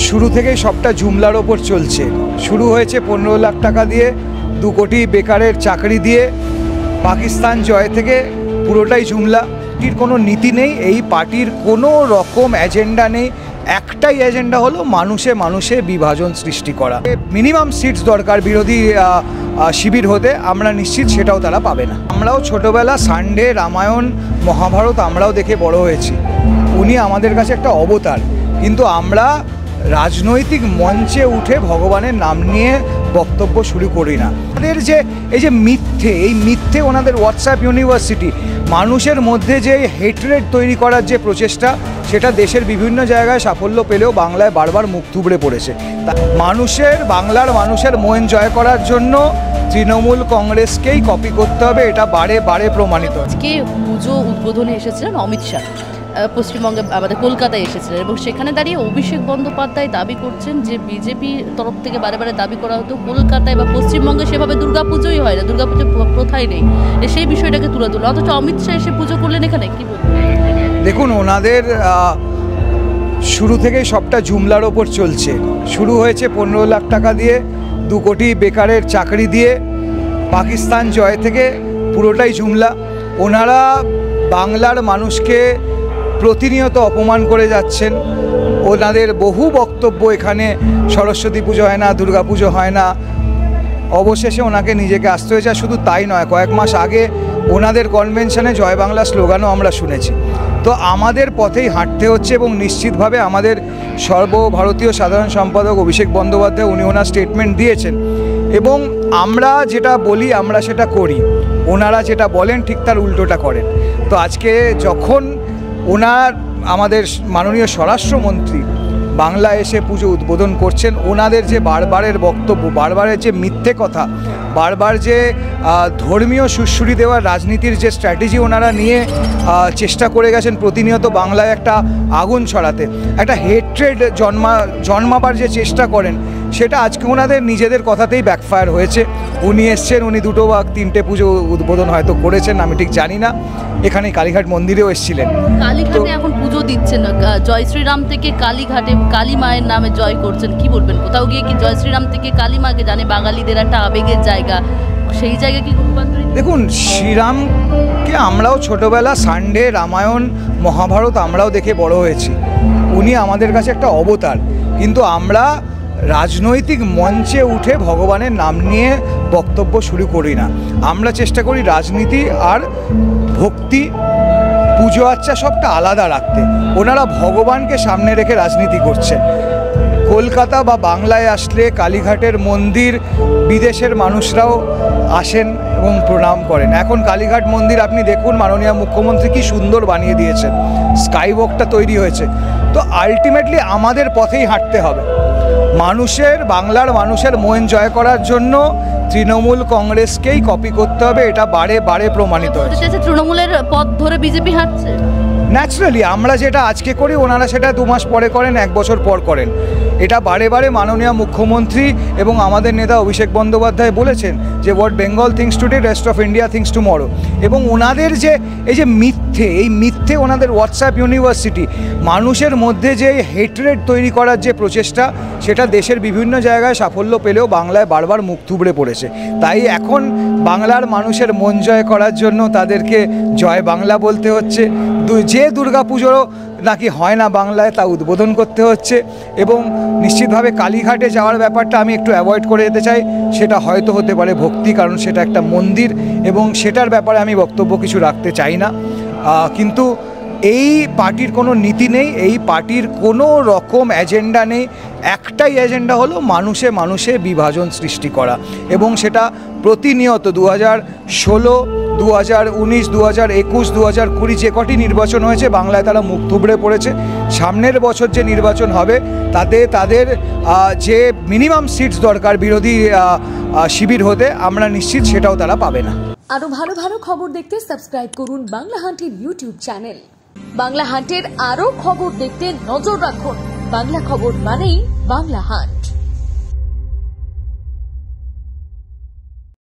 শুরু থেকেই সবটা জুমলার ওপর চলছে। শুরু হয়েছে 15 লাখ টাকা দিয়ে, 2 কোটি বেকারের চাকরি দিয়ে, পাকিস্তান জয় থেকে পুরোটাই জুমলা। পার্টির কোনো নীতি নেই, এই পার্টির কোনো রকম এজেন্ডা নেই। একটাই এজেন্ডা হলো মানুষে মানুষে বিভাজন সৃষ্টি করা। মিনিমাম সিটস দরকার বিরোধী শিবির হতে, আমরা নিশ্চিত সেটাও তারা পাবে না। আমরাও ছোটোবেলা সানডে, রামায়ণ, মহাভারত আমরাও দেখে বড় হয়েছি। উনি আমাদের কাছে একটা অবতার, কিন্তু আমরা রাজনৈতিক মঞ্চে উঠে ভগবানের নাম নিয়ে বক্তব্য শুরু করি না। ওনাদের যে এই যে মিথ্যে, এই মিথ্যে ওনাদের হোয়াটসঅ্যাপ ইউনিভার্সিটি, মানুষের মধ্যে যে হেট্রেড তৈরি করার যে প্রচেষ্টা, সেটা দেশের বিভিন্ন জায়গায় সাফল্য পেলেও বাংলায় বারবার মুখ থুবড়ে পড়েছে। বাংলার মানুষের মন জয় করার জন্য তৃণমূল কংগ্রেসকেই কপি করতে হবে, এটা বারে বারে প্রমাণিত। আজকে পুজো উদ্বোধনে এসেছিলেন অমিত শাহ, পশ্চিমবঙ্গে আমাদের কলকাতায় এসেছিলেন, এবং সেখানে দাঁড়িয়ে অভিষেক বন্দ্যোপাধ্যায় দাবি করছেন যে বিজেপির তরফ থেকে বারে বারে দাবি করা হতো কলকাতায় বা পশ্চিমবঙ্গে সেভাবে দুর্গাপুজোই হয় না, দুর্গাপুজোর প্রথাই নেই, সেই বিষয়টাকে তুলে ধরলো। অথচ অমিত শাহ এসে পুজো করলেন এখানে, কি বলবেন? দেখুন, ওনাদের শুরু থেকেই সবটা জুমলার ওপর চলছে। শুরু হয়েছে 15 লাখ টাকা দিয়ে, 2 কোটি বেকারের চাকরি দিয়ে, পাকিস্তান জয় থেকে পুরোটাই জুমলা। ওনারা বাংলার মানুষকে প্রতিনিয়ত অপমান করে যাচ্ছেন। ওনাদের বহু বক্তব্য, এখানে সরস্বতী পুজো হয় না, দুর্গা পুজো হয় না, অবশেষে ওনাকে নিজেকে আসতে হয়েছে। শুধু তাই নয়, কয়েক মাস আগে ওনাদের কনভেনশনে জয় বাংলা স্লোগানও আমরা শুনেছি। তো আমাদের পথেই হাঁটতে হচ্ছে, এবং নিশ্চিতভাবে আমাদের সর্বভারতীয় সাধারণ সম্পাদক অভিষেক বন্দ্যোপাধ্যায়, উনি ওনার স্টেটমেন্ট দিয়েছেন, এবং আমরা যেটা বলি আমরা সেটা করি, ওনারা যেটা বলেন ঠিক তার উল্টোটা করেন। তো আজকে যখন আমাদের মাননীয় স্বরাষ্ট্রমন্ত্রী বাংলা এসে পুজো উদ্বোধন করছেন, ওনাদের যে বারবারের বক্তব্য, বারবারের যে মিথ্যে কথা, বারবার যে ধর্মীয় সুশ্রুতি দেওয়ার রাজনীতির যে স্ট্র্যাটেজি ওনারা নিয়ে চেষ্টা করে গেছেন প্রতিনিয়ত বাংলায় একটা আগুন ছড়াতে, একটা হেট্রেড জন্মাবার যে চেষ্টা করেন, সেটা আজকে ওনাদের নিজেদের কথাতেই ব্যাকফায়ার হয়েছে। উনি এসছেন, উনি 2 বা 3টে পুজো উদ্বোধন হয়তো করেছেন, আমি ঠিক জানি না। এখানে কালীঘাট মন্দিরেও এসেছিলেন। কালীঘাটে এখন পুজো দিচ্ছেন, জয় শ্রীরাম থেকে কালীঘাটে কালী মায়ের নামে জয় করছেন, কি বলবেন? কোথাও গিয়ে কি জয় শ্রীরাম থেকে কালী মাকে জানে বাঙালিদের একটা আবেগের জায়গা, সেই জায়গা কি রূপান্তরিত? দেখুন, শ্রীরামকে আমরাও ছোটোবেলা সানডে, রামায়ণ, মহাভারত আমরাও দেখে বড় হয়েছি। উনি আমাদের কাছে একটা অবতার, কিন্তু আমরা রাজনৈতিক মঞ্চে উঠে ভগবানের নাম নিয়ে বক্তব্য শুরু করি না। আমরা চেষ্টা করি রাজনীতি আর ভক্তি, পুজো আচ্চা সবটা আলাদা রাখতে। ওনারা ভগবানকে সামনে রেখে রাজনীতি করছেন। কলকাতা বা বাংলায় আসলে কালীঘাটের মন্দির বিদেশের মানুষরাও আসেন এবং প্রণাম করেন। এখন কালীঘাট মন্দির আপনি দেখুন, মাননীয় মুখ্যমন্ত্রী কি সুন্দর বানিয়ে দিয়েছেন, স্কাইওয়াকটা তৈরি হয়েছে। তো আলটিমেটলি আমাদের পথেই হাঁটতে হবে। বাংলার মানুষের মন জয় করার জন্য তৃণমূল কংগ্রেসকেই কপি করতে হবে, এটা বারে বারে প্রমাণিত হয়েছে। তৃণমূলের পথ ধরে বিজেপি হাঁটছে। ন্যাচারালি আমরা যেটা আজকে করি, ওনারা সেটা 2 মাস পরে করেন, 1 বছর পর করেন। এটা বারে বারে মাননীয় মুখ্যমন্ত্রী এবং আমাদের নেতা অভিষেক বন্দ্যোপাধ্যায় বলেছেন যে what Bengal things today, rest of India things tomorrow. এবং ওনাদের যে এই যে মিথ্যে, এই মিথ্যে ওনাদের হোয়াটসঅ্যাপ ইউনিভার্সিটি, মানুষের মধ্যে যে হেট্রেড তৈরি করার যে প্রচেষ্টা, সেটা দেশের বিভিন্ন জায়গায় সাফল্য পেলেও বাংলায় বারবার মুখ থুবড়ে পড়েছে। তাই এখন বাংলার মানুষের মন জয় করার জন্য তাদেরকে জয় বাংলা বলতে হচ্ছে। যে দুর্গা পুজো নাকি হয় না বাংলায়, তা উদ্বোধন করতে হচ্ছে। এবং নিশ্চিতভাবে কালীঘাটে যাওয়ার ব্যাপারটা আমি একটু অ্যাভয়েড করে যেতে চাই। সেটা হয়তো হতে পারে ভক্তি, কারণ সেটা একটা মন্দির, এবং সেটার ব্যাপারে আমি বক্তব্য কিছু রাখতে চাই না। কিন্তু এই পার্টির কোনো নীতি নেই, এই পার্টির কোনো রকম এজেন্ডা নেই। একটাই এজেন্ডা হলো মানুষে মানুষে বিভাজন সৃষ্টি করা, এবং সেটা প্রতিনিয়ত 2016, 2019, 2021, 2020 যে কটি নির্বাচন হয়েছে বাংলায় তারা মুখ থুবড়ে পড়েছে। সামনের বছর যে নির্বাচন হবে তাতে তাদের যে মিনিমাম সিটস দরকার বিরোধী শিবির হতে, আমরা নিশ্চিত সেটাও তারা পাবে না। আরো ভালো ভালো খবর দেখতে সাবস্ক্রাইব করুন বাংলা হান্টের ইউটিউব চ্যানেল। বাংলা হান্টের আরো খবর দেখতে নজর রাখুন। বাংলা খবর মানেই বাংলা হান্ট।